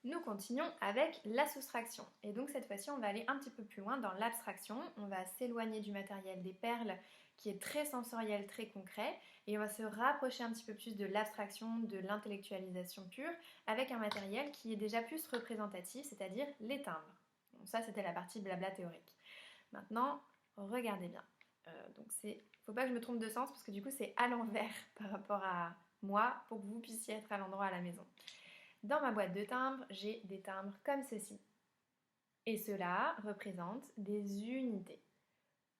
Nous continuons avec la soustraction. Et donc cette fois-ci, on va aller un petit peu plus loin dans l'abstraction. On va s'éloigner du matériel des perles qui est très sensoriel, très concret. Et on va se rapprocher un petit peu plus de l'abstraction, de l'intellectualisation pure, avec un matériel qui est déjà plus représentatif, c'est-à-dire les timbres. Bon, ça, c'était la partie blabla théorique. Maintenant, regardez bien. Faut pas que je me trompe de sens parce que du coup, c'est à l'envers par rapport à moi pour que vous puissiez être à l'endroit à la maison. Dans ma boîte de timbres, j'ai des timbres comme ceci. Et cela représente des unités.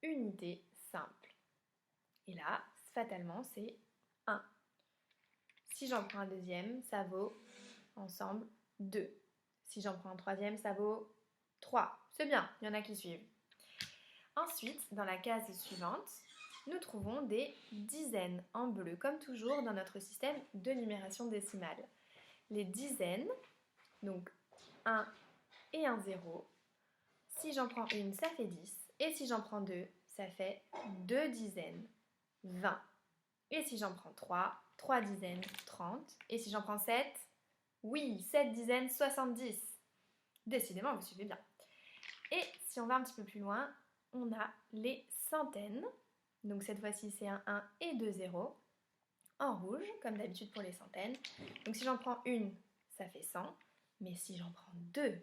Unités simples. Et là, fatalement, c'est 1. Si j'en prends un deuxième, ça vaut ensemble 2. Si j'en prends un troisième, ça vaut 3. C'est bien, il y en a qui suivent. Ensuite, dans la case suivante, nous trouvons des dizaines en bleu, comme toujours dans notre système de numération décimale. Les dizaines, donc 1 et un 0. Si j'en prends une, ça fait 10. Et si j'en prends 2, ça fait 2 dizaines, 20. Et si j'en prends 3, 3 dizaines, 30. Et si j'en prends 7, oui, 7 dizaines, 70. Décidément, vous suivez bien. Et si on va un petit peu plus loin, on a les centaines. Donc cette fois-ci, c'est un 1 et 2 zéros. En rouge, comme d'habitude pour les centaines. Donc si j'en prends une, ça fait 100. Mais si j'en prends 2,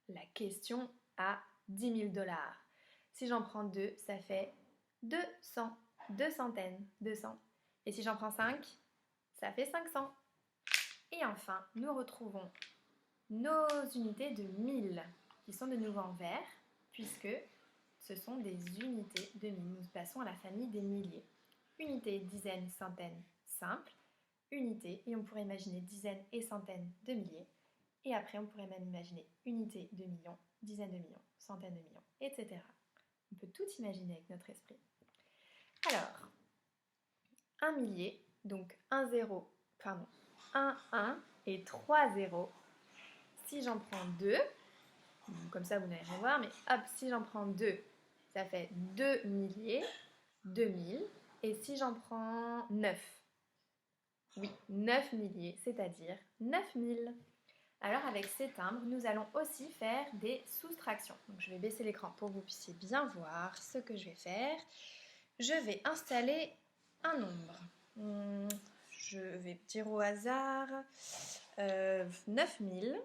la question a 10 000 $. Si j'en prends 2, ça fait 200. 2 centaines, 200. Et si j'en prends 5, ça fait 500. Et enfin, nous retrouvons nos unités de 1000, qui sont de nouveau en vert, puisque ce sont des unités de 1000. Nous passons à la famille des milliers. Unités, dizaines, centaines, simples. Unités, et on pourrait imaginer dizaines et centaines de milliers. Et après, on pourrait même imaginer unités de millions, dizaines de millions, centaines de millions, etc. On peut tout imaginer avec notre esprit. Alors, un millier, donc un 1 et 3 zéros. Si j'en prends 2, comme ça vous n'allez rien voir, mais hop, si j'en prends 2, ça fait 2 milliers, 2000. Et si j'en prends 9, oui, 9 milliers, c'est-à-dire 9000. Alors avec ces timbres, nous allons aussi faire des soustractions. Donc je vais baisser l'écran pour que vous puissiez bien voir ce que je vais faire. Je vais installer un nombre. Je vais dire au hasard 9000.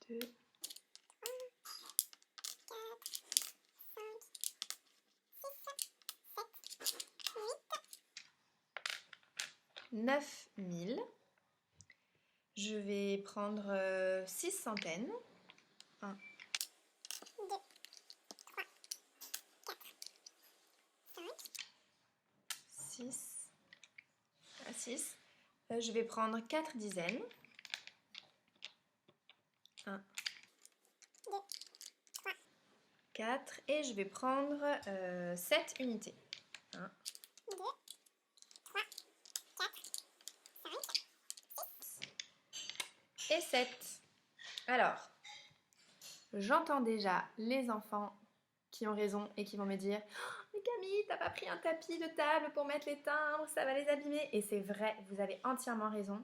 2, 9000. Je vais prendre 6 centaines. 1, 2, 3, 4, 5, 6. 6. Je vais prendre 4 dizaines. 1, 2, 3, 4. Et je vais prendre 7 unités. 1, 2, 3, 4, 5, 6 et 7. Alors, j'entends déjà les enfants qui ont raison et qui vont me dire oh, mais Camille, t'as pas pris un tapis de table pour mettre les timbres, ça va les abîmer. Et c'est vrai, vous avez entièrement raison.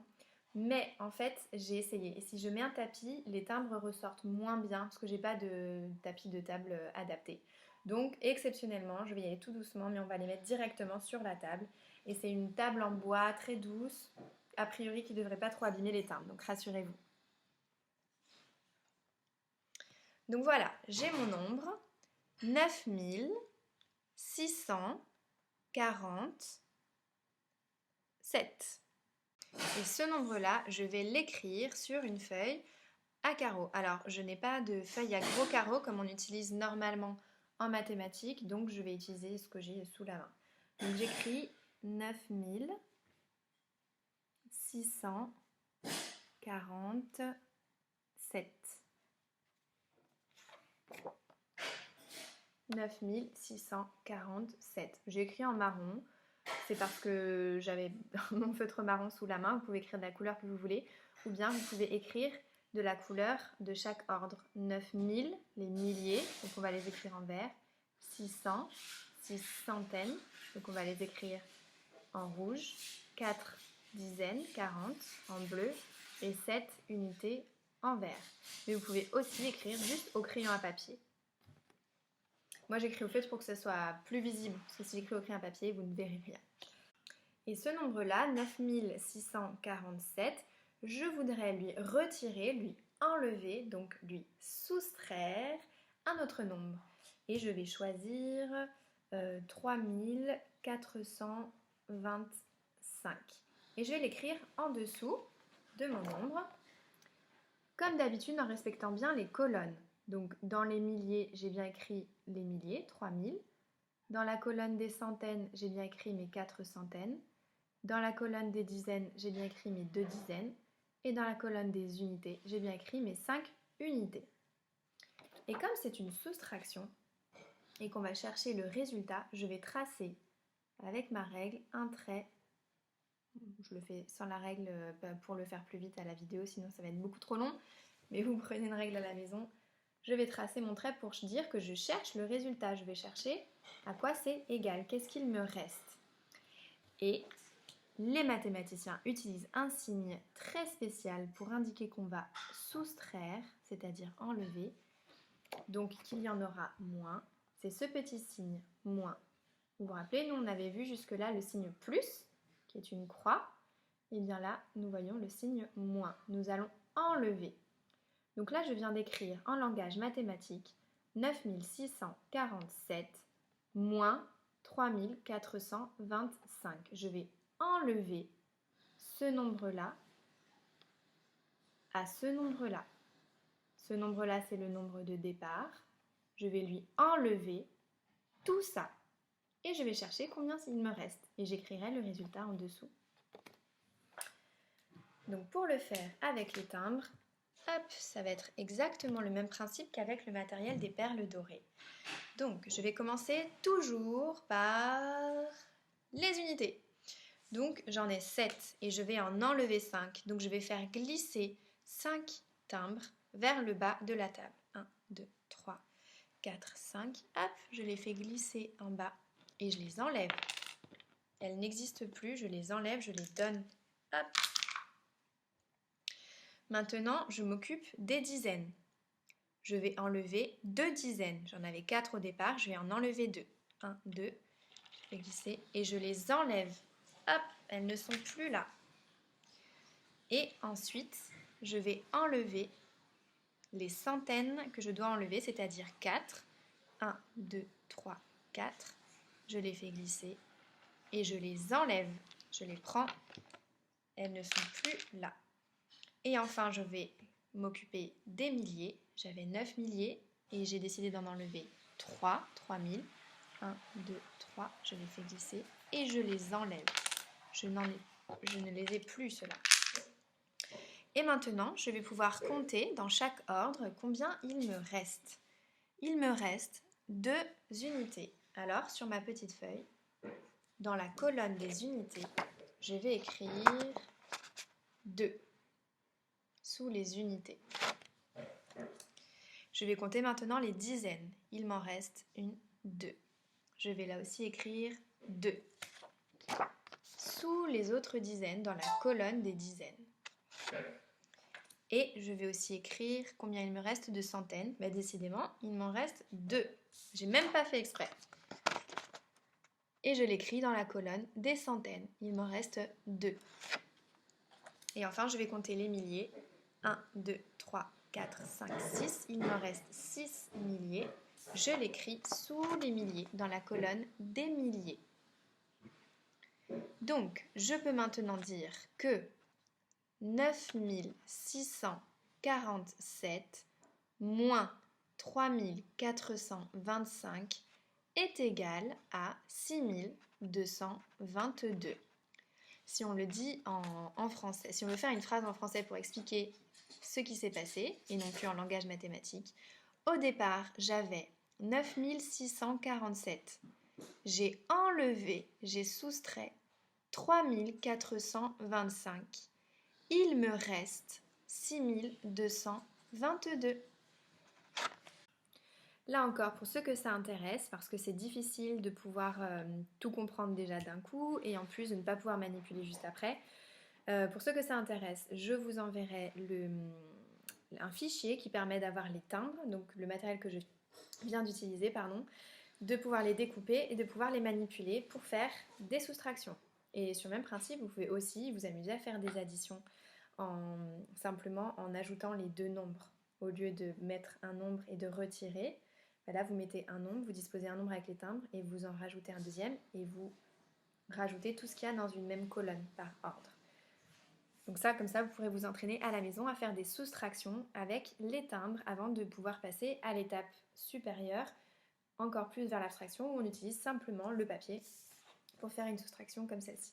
Mais en fait, j'ai essayé. Et si je mets un tapis, les timbres ressortent moins bien parce que j'ai pas de tapis de table adapté. Donc, exceptionnellement, je vais y aller tout doucement, mais on va les mettre directement sur la table. Et c'est une table en bois très douce, a priori qui ne devrait pas trop abîmer les timbres. Donc, rassurez-vous. Donc voilà, j'ai mon nombre 9647. Et ce nombre-là, je vais l'écrire sur une feuille à carreaux. Alors, je n'ai pas de feuille à gros carreaux comme on utilise normalement en mathématiques, donc je vais utiliser ce que j'ai sous la main. Donc j'écris 9647. 9647. J'ai écrit en marron. C'est parce que j'avais mon feutre marron sous la main. Vous pouvez écrire de la couleur que vous voulez. Ou bien vous pouvez écrire de la couleur de chaque ordre. 9000, les milliers. Donc on va les écrire en vert. 600, 6 centaines. Donc on va les écrire en rouge. 4 dizaines, 40 en bleu et 7 unités en vert. Mais vous pouvez aussi écrire juste au crayon à papier. Moi j'écris au feutre pour que ce soit plus visible, parce que si j'écris au crayon à papier, vous ne verrez rien. Et ce nombre-là, 9647, je voudrais lui retirer, lui enlever, donc lui soustraire un autre nombre. Et je vais choisir 3425. Et je vais l'écrire en dessous de mon nombre, comme d'habitude en respectant bien les colonnes. Donc dans les milliers, j'ai bien écrit les milliers, 3000. Dans la colonne des centaines, j'ai bien écrit mes 4 centaines. Dans la colonne des dizaines, j'ai bien écrit mes 2 dizaines. Et dans la colonne des unités, j'ai bien écrit mes 5 unités. Et comme c'est une soustraction et qu'on va chercher le résultat, je vais tracer avec ma règle un trait. Je le fais sans la règle pour le faire plus vite à la vidéo, sinon ça va être beaucoup trop long. Mais vous prenez une règle à la maison. Je vais tracer mon trait pour dire que je cherche le résultat. Je vais chercher à quoi c'est égal, qu'est-ce qu'il me reste. Et les mathématiciens utilisent un signe très spécial pour indiquer qu'on va soustraire, c'est-à-dire enlever, donc qu'il y en aura moins. C'est ce petit signe moins. Vous vous rappelez, nous on avait vu jusque-là le signe plus, qui est une croix. Et bien là, nous voyons le signe moins. Nous allons enlever. Donc là, je viens d'écrire en langage mathématique 9647 moins 3425. Je vais enlever ce nombre-là à ce nombre-là. Ce nombre-là, c'est le nombre de départ. Je vais lui enlever tout ça. Et je vais chercher combien il me reste. Et j'écrirai le résultat en dessous. Donc pour le faire avec les timbres, hop, ça va être exactement le même principe qu'avec le matériel des perles dorées. Donc je vais commencer toujours par les unités. Donc j'en ai 7 et je vais en enlever 5. Donc je vais faire glisser 5 timbres vers le bas de la table. 1, 2, 3, 4, 5. Hop, je les fais glisser en bas et je les enlève. Elles n'existent plus, je les enlève, je les donne. Hop. Maintenant, je m'occupe des dizaines. Je vais enlever 2 dizaines. J'en avais 4 au départ, je vais en enlever 2. 1, 2, je fais glisser et je les enlève. Hop, elles ne sont plus là. Et ensuite, je vais enlever les centaines que je dois enlever, c'est-à-dire 4. 1, 2, 3, 4. Je les fais glisser et je les enlève. Je les prends, elles ne sont plus là. Et enfin, je vais m'occuper des milliers. J'avais 9 milliers et j'ai décidé d'en enlever 3, 3000. 1, 2, 3, je les fais glisser et je les enlève. Je ne les ai plus, ceux-là. Et maintenant, je vais pouvoir compter dans chaque ordre combien il me reste. Il me reste 2 unités. Alors, sur ma petite feuille, dans la colonne des unités, je vais écrire 2 sous les unités. Je vais compter maintenant les dizaines. Il m'en reste 1, 2. Je vais là aussi écrire 2. Sous les autres dizaines, dans la colonne des dizaines. Et je vais aussi écrire combien il me reste de centaines. Bah, décidément, il m'en reste 2. J'ai même pas fait exprès. Et je l'écris dans la colonne des centaines. Il m'en reste 2. Et enfin, je vais compter les milliers. 1, 2, 3, 4, 5, 6. Il me reste 6 milliers. Je l'écris sous les milliers, dans la colonne des milliers. Donc, je peux maintenant dire que 9647 moins 3425 est égal à 6222. Si on le dit en français, si on veut faire une phrase en français pour expliquer ce qui s'est passé, et non plus en langage mathématique, au départ, j'avais 9647. J'ai enlevé, j'ai soustrait 3425. Il me reste 6222. Là encore, pour ceux que ça intéresse, parce que c'est difficile de pouvoir tout comprendre déjà d'un coup et en plus de ne pas pouvoir manipuler juste après, Pour ceux que ça intéresse, je vous enverrai un fichier qui permet d'avoir les timbres, donc le matériel que je viens d'utiliser, pardon, de pouvoir les découper et de pouvoir les manipuler pour faire des soustractions. Et sur le même principe, vous pouvez aussi vous amuser à faire des additions simplement en ajoutant les deux nombres. Au lieu de mettre un nombre et de retirer, là vous mettez un nombre, vous disposez un nombre avec les timbres et vous en rajoutez un deuxième et vous rajoutez tout ce qu'il y a dans une même colonne par ordre. Donc ça, comme ça, vous pourrez vous entraîner à la maison à faire des soustractions avec les timbres avant de pouvoir passer à l'étape supérieure, encore plus vers l'abstraction, où on utilise simplement le papier pour faire une soustraction comme celle-ci.